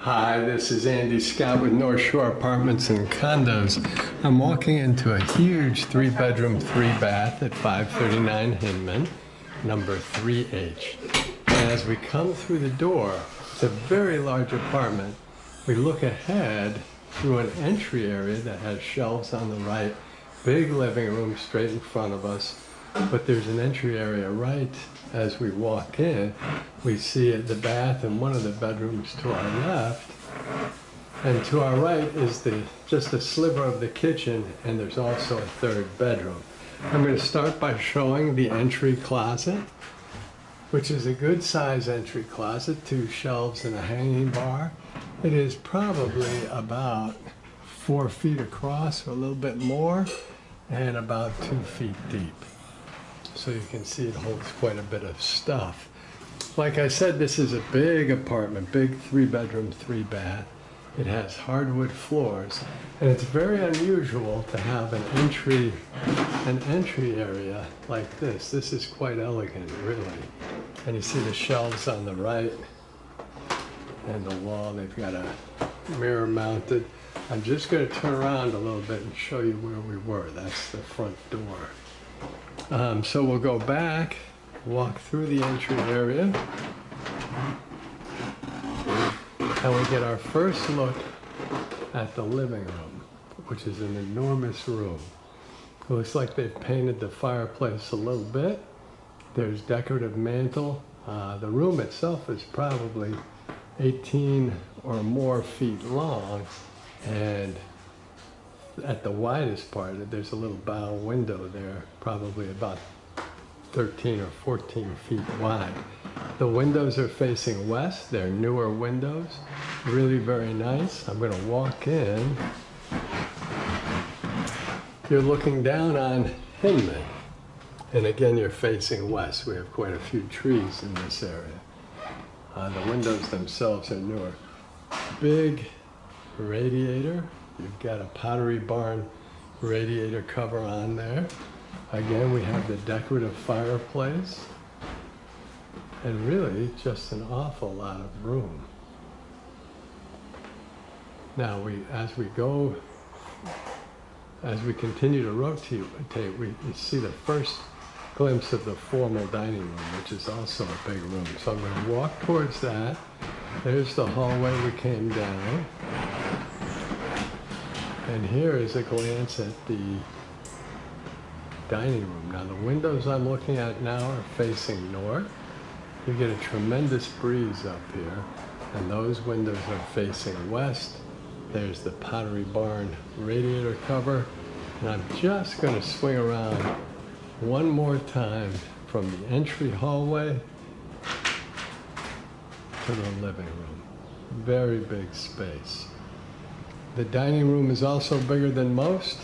Hi, this is Andy Scott with North Shore Apartments and Condos. I'm walking into a huge 3-bedroom, 3-bath at 539 Hinman, number 3H. And as we come through the door, it's a very large apartment. We look ahead through an entry area that has shelves on the right, big living room straight in front of us. But there's an entry area right as we walk in. We see the bath and one of the bedrooms to our left. And to our right is just a sliver of the kitchen, and there's also a 3rd bedroom. I'm going to start by showing the entry closet, which is a good size entry closet, 2 shelves and a hanging bar. It is probably about 4 feet across, or a little bit more, and about 2 feet deep. So you can see it holds quite a bit of stuff. Like I said, this is a big apartment, big 3-bedroom, 3-bath. It has hardwood floors, and it's very unusual to have an entry area like this. This is quite elegant, really. And you see the shelves on the right and the wall. They've got a mirror mounted. I'm just going to turn around a little bit and show you where we were. That's the front door. So we'll go back, walk through the entry area, and we get our first look at the living room, which is an enormous room. It looks like they've painted the fireplace a little bit. There's decorative mantle. The room itself is probably 18 or more feet long, and at the widest part, there's a little bow window there, probably about 13 or 14 feet wide. The windows are facing west. They're newer windows, really very nice. I'm going to walk in. You're looking down on Hinman, and again, you're facing west. We have quite a few trees in this area. The windows themselves are newer. Big radiator. You've got a Pottery Barn radiator cover on there. Again, we have the decorative fireplace. And really, just an awful lot of room. Now, as we continue to rotate, we see the first glimpse of the formal dining room, which is also a big room. So I'm going to walk towards that. There's the hallway we came down. And here is a glance at the dining room. Now, the windows I'm looking at now are facing north. You get a tremendous breeze up here, and those windows are facing west. There's the Pottery Barn radiator cover, and I'm just going to swing around one more time from the entry hallway to the living room. Very big space. The dining room is also bigger than most.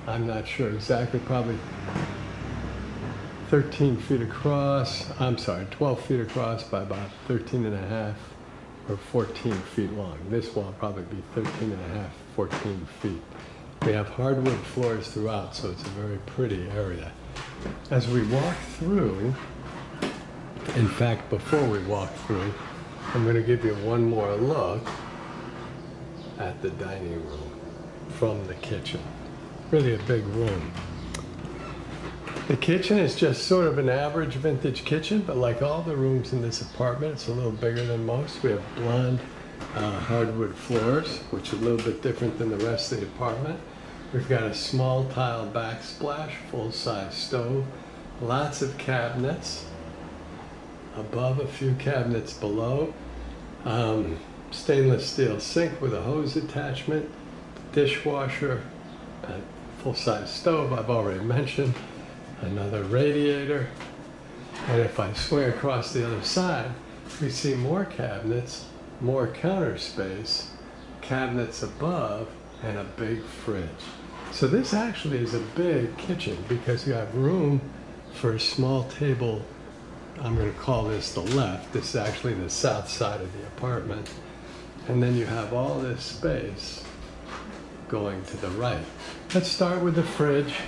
I'm not sure exactly, probably 13 feet across, 12 feet across by about 13 and a half or 14 feet long. This will probably be 13 and a half, 14 feet. We have hardwood floors throughout, so it's a very pretty area. As we walk through, in fact, before we walk through, I'm going to give you one more look at the dining room from the kitchen. Really a big room. The kitchen is just sort of an average vintage kitchen, but like all the rooms in this apartment, it's a little bigger than most. We have blonde hardwood floors, which are a little bit different than the rest of the apartment. We've got a small tile backsplash, full-size stove, lots of cabinets, above, a few cabinets below. Stainless steel sink with a hose attachment, dishwasher, a full-size stove I've already mentioned, another radiator, and if I swing across the other side, we see more cabinets, more counter space, cabinets above, and a big fridge. So this actually is a big kitchen because you have room for a small table. I'm going to call this the left. This is actually the south side of the apartment. And then you have all this space going to the right. Let's start with the fridge.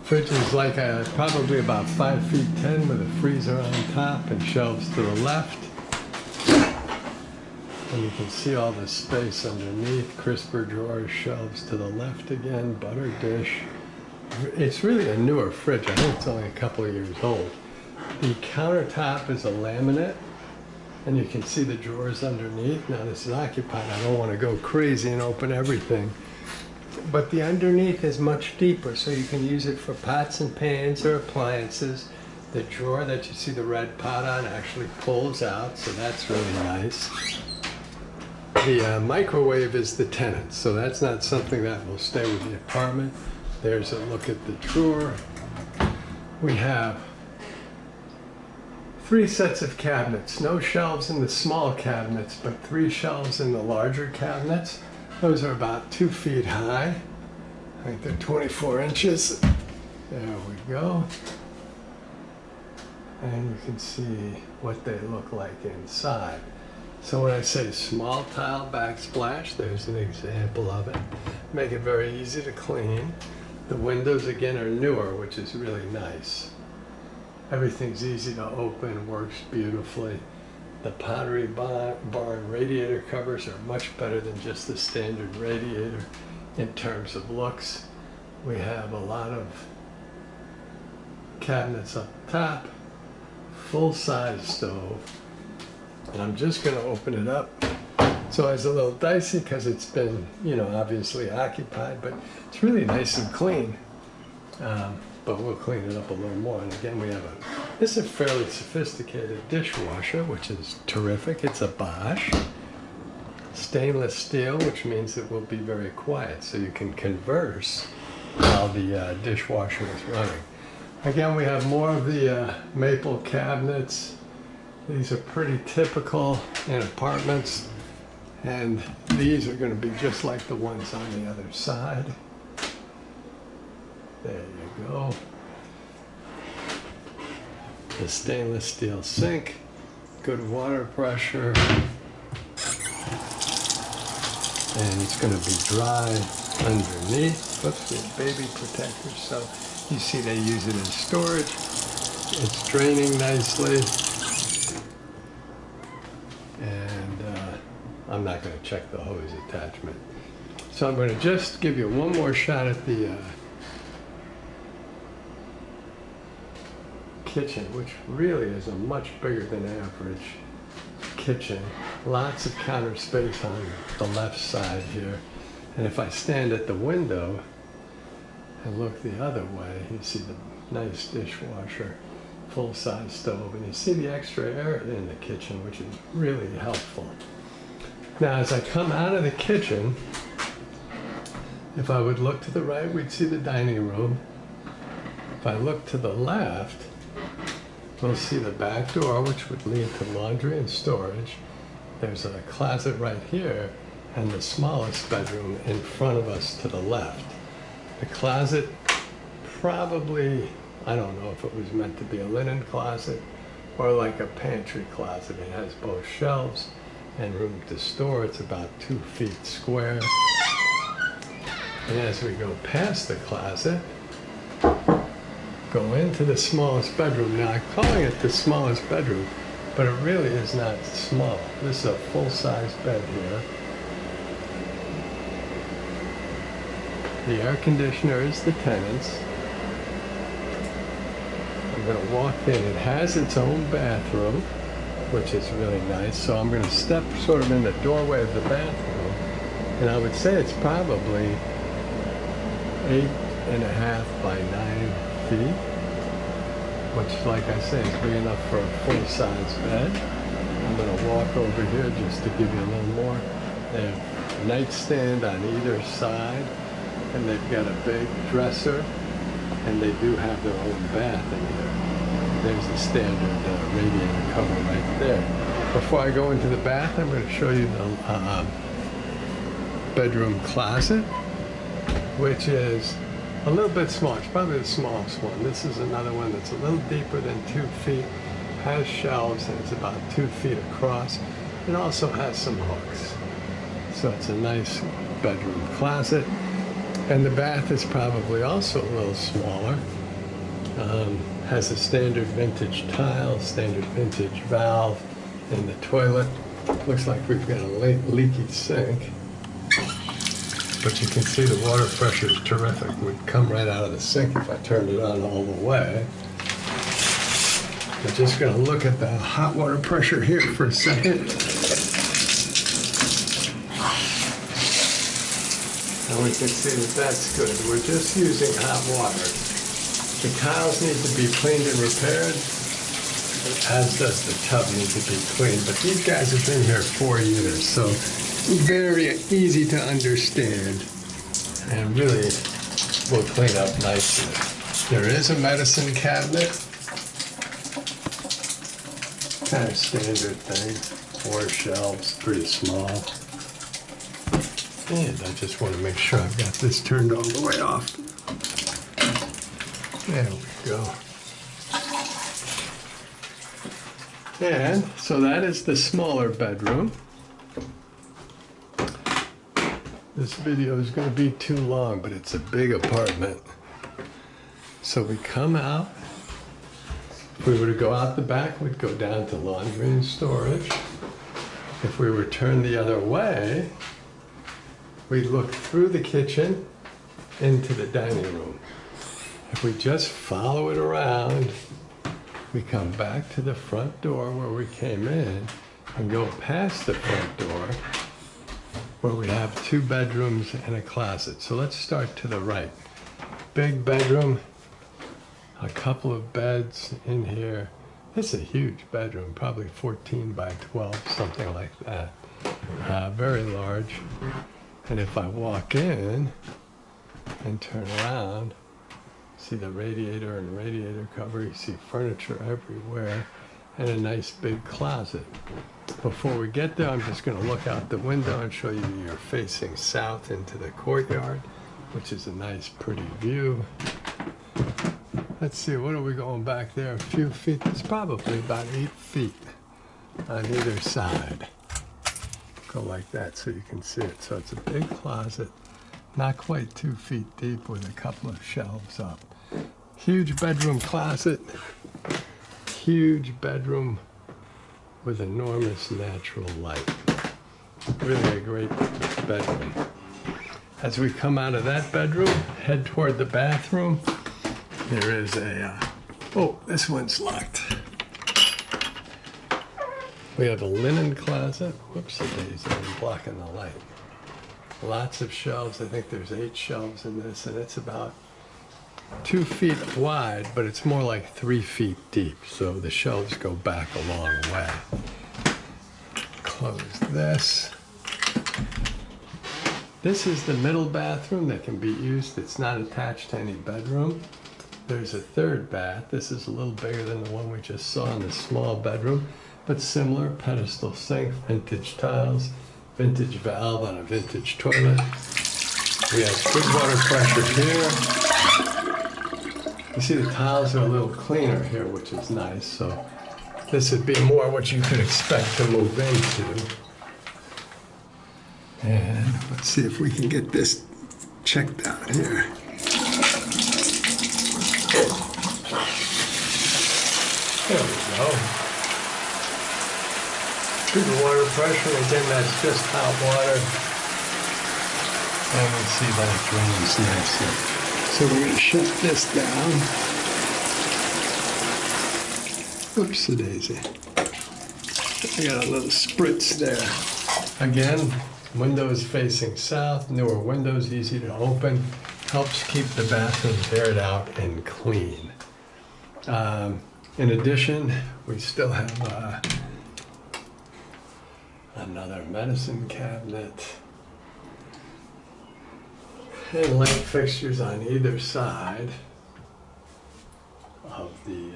Fridge is like probably about 5'10" with a freezer on top and shelves to the left. And you can see all the space underneath, crisper drawers, shelves to the left again, butter dish. It's really a newer fridge. I think it's only a couple of years old. The countertop is a laminate, and you can see the drawers underneath. Now this is occupied. I don't want to go crazy and open everything. But the underneath is much deeper, so you can use it for pots and pans or appliances. The drawer that you see the red pot on actually pulls out, so that's really nice. The microwave is the tenant, so that's not something that will stay with the apartment. There's a look at the drawer. We have 3 sets of cabinets. No shelves in the small cabinets, but 3 shelves in the larger cabinets. Those are about 2 feet high. I think they're 24 inches. There we go. And you can see what they look like inside. So when I say small tile backsplash, there's an example of it. Make it very easy to clean. The windows again are newer, which is really nice. Everything's easy to open, works beautifully. The Pottery Barn radiator covers are much better than just the standard radiator in terms of looks. We have a lot of cabinets up top, full-size stove. And I'm just going to open it up. So it's a little dicey because it's been, obviously occupied, but it's really nice and clean. But we'll clean it up a little more. And again, this is a fairly sophisticated dishwasher, which is terrific. It's a Bosch. Stainless steel, which means it will be very quiet, so you can converse while the dishwasher is running. Again, we have more of the maple cabinets. These are pretty typical in apartments, and these are going to be just like the ones on the other side. There you go. The stainless steel sink, good water pressure, and it's going to be dry underneath. Whoops, there's baby protectors, so you see they use it as storage. It's draining nicely. I'm not going to check the hose attachment. So I'm going to just give you one more shot at the kitchen, which really is a much bigger than average kitchen. Lots of counter space on the left side here. And if I stand at the window and look the other way, you see the nice dishwasher, full-size stove, and you see the extra air in the kitchen, which is really helpful. Now, as I come out of the kitchen, if I would look to the right, we'd see the dining room. If I look to the left, we'll see the back door, which would lead to laundry and storage. There's a closet right here, and the smallest bedroom in front of us to the left. The closet, probably, I don't know if it was meant to be a linen closet or like a pantry closet. It has both shelves and room to store. It's about 2 feet square. And as we go past the closet, go into the smallest bedroom. Now, I'm calling it the smallest bedroom, but it really is not small. This is a full-size bed here. The air conditioner is the tenant's. I'm going to walk in. It has its own bathroom, which is really nice. So I'm going to step sort of in the doorway of the bathroom, and I would say it's probably 8.5 by 9 feet, which, like I say, is big enough for a full-size bed. I'm going to walk over here just to give you a little more. They have a nightstand on either side, and they've got a big dresser, and they do have their own bath in here. There's the standard radiator cover right there. Before I go into the bath, I'm going to show you the bedroom closet, which is a little bit small. It's probably the smallest one. This is another one that's a little deeper than 2 feet, has shelves, and it's about 2 feet across. It also has some hooks. So it's a nice bedroom closet. And the bath is probably also a little smaller. Has a standard vintage tile, standard vintage valve in the toilet. Looks like we've got a leaky sink. But you can see the water pressure is terrific. It would come right out of the sink if I turned it on all the way. I'm just going to look at the hot water pressure here for a second. And we can see that that's good. We're just using hot water. The tiles need to be cleaned and repaired, as does the tub need to be cleaned. But these guys have been here 4 years, so very easy to understand and really will clean up nicely. There is a medicine cabinet. Kind of standard thing. 4 shelves, pretty small. And I just want to make sure I've got this turned all the way off. There we go. And so that is the smaller bedroom. This video is going to be too long, but it's a big apartment. So we come out. If we were to go out the back, we'd go down to laundry and storage. If we were turned the other way, we'd look through the kitchen into the dining room. If we just follow it around, we come back to the front door where we came in and go past the front door where we have 2 bedrooms and a closet. So let's start to the right. Big bedroom, a couple of beds in here. It's a huge bedroom, probably 14 by 12, something like that. Very large. And if I walk in and turn around, see the radiator and radiator cover, you see furniture everywhere, and a nice big closet. Before we get there, I'm just going to look out the window and show you you're facing south into the courtyard, which is a nice, pretty view. Let's see, what are we going back there? A few feet. It's probably about 8 feet on either side. Go like that so you can see it. So it's a big closet, not quite 2 feet deep, with a couple of shelves up. Huge bedroom closet. Huge bedroom with enormous natural light. Really a great bedroom. As we come out of that bedroom, head toward the bathroom, there is a, oh, this one's locked. We have a linen closet. Whoops, I'm blocking the light. Lots of shelves. I think there's 8 shelves in this, and it's about 2 feet wide, but it's more like 3 feet deep. So the shelves go back a long way. Close this. This is the middle bathroom that can be used. It's not attached to any bedroom. There's a 3rd bath. This is a little bigger than the one we just saw in the small bedroom, but similar. Pedestal sink, vintage tiles, vintage valve on a vintage toilet. We have good water pressure here. You see the tiles are a little cleaner here, which is nice. So this would be more what you could expect to move into. And let's see if we can get this checked out here. There we go. Good water pressure. Again, that's just hot water. And we see that it drains nicely. So we're going to shut this down. Oopsie daisy. I got a little spritz there. Again, windows facing south, newer windows, easy to open. Helps keep the bathroom aired out and clean. In addition, we still have another medicine cabinet and light fixtures on either side of the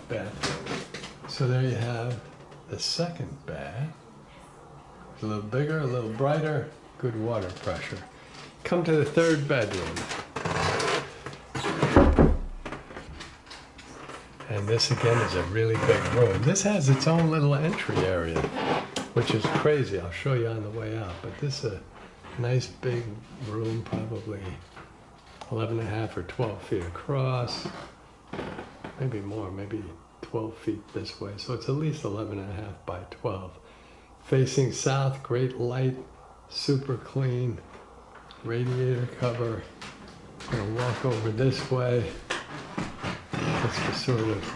bathroom. So there you have the 2nd bath. A little bigger, a little brighter, good water pressure. Come to the 3rd bedroom. And this again is a really big room. This has its own little entry area, which is crazy. I'll show you on the way out. But this is a nice big room, probably 11.5 or 12 feet across. Maybe more, maybe 12 feet this way. So it's at least 11.5 by 12. Facing south, great light, super clean, radiator cover. Gonna walk over this way just to sort of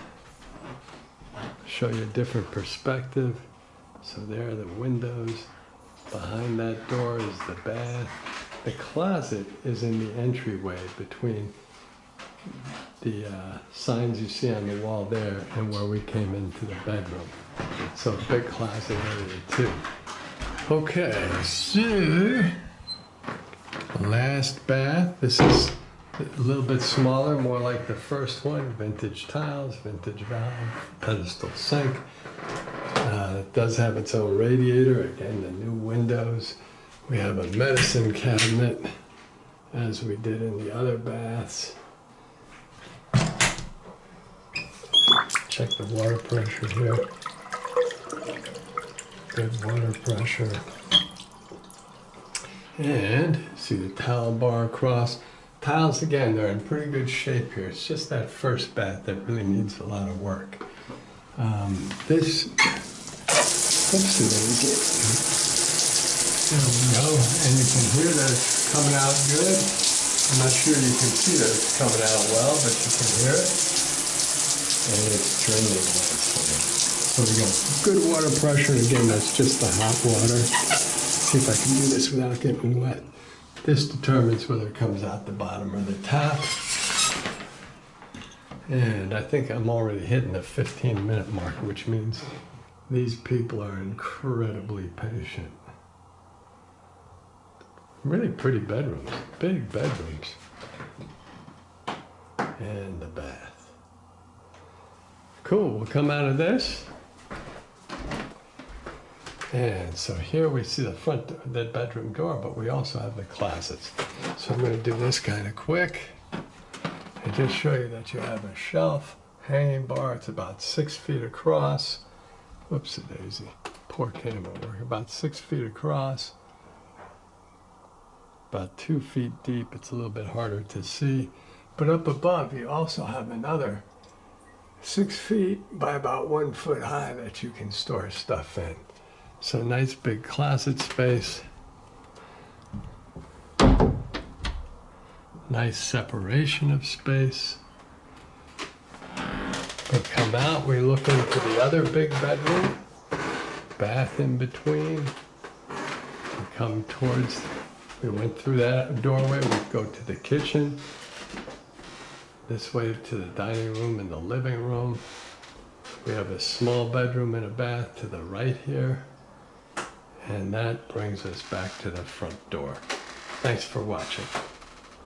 show you a different perspective. So there are the windows. Behind that door is the bath. The closet is in the entryway between the signs you see on the wall there and where we came into the bedroom. So a big closet area too. Okay, so last bath. This is a little bit smaller, more like the first one. Vintage tiles, vintage valve, pedestal sink. It does have its own radiator. Again, the new windows. We have a medicine cabinet, as we did in the other baths. Check the water pressure here. Good water pressure. And see the towel bar across. Tiles, again, they're in pretty good shape here. It's just that first bath that really needs a lot of work. Oops, there we go. And you can hear that it's coming out good. I'm not sure you can see that it's coming out well, but you can hear it. And it's draining nicely. So we got good water pressure. And again, that's just the hot water. See if I can do this without getting wet. This determines whether it comes out the bottom or the top. And I think I'm already hitting the 15-minute mark, which means these people are incredibly patient. Really pretty bedrooms, big bedrooms. And the bath. Cool, we'll come out of this. And so here we see the front door, the bedroom door, but we also have the closets. So I'm going to do this kind of quick and just show you that you have a shelf, hanging bar. It's about 6 feet across. Whoopsie daisy, poor camera work. About 6 feet across, about 2 feet deep. It's a little bit harder to see. But up above, you also have another 6 feet by about 1 foot high that you can store stuff in. So nice big closet space. Nice separation of space. We come out, we look into the other big bedroom, bath in between. We come towards, we went through that doorway, we go to the kitchen. This way to the dining room and the living room. We have a small bedroom and a bath to the right here. And that brings us back to the front door. Thanks for watching.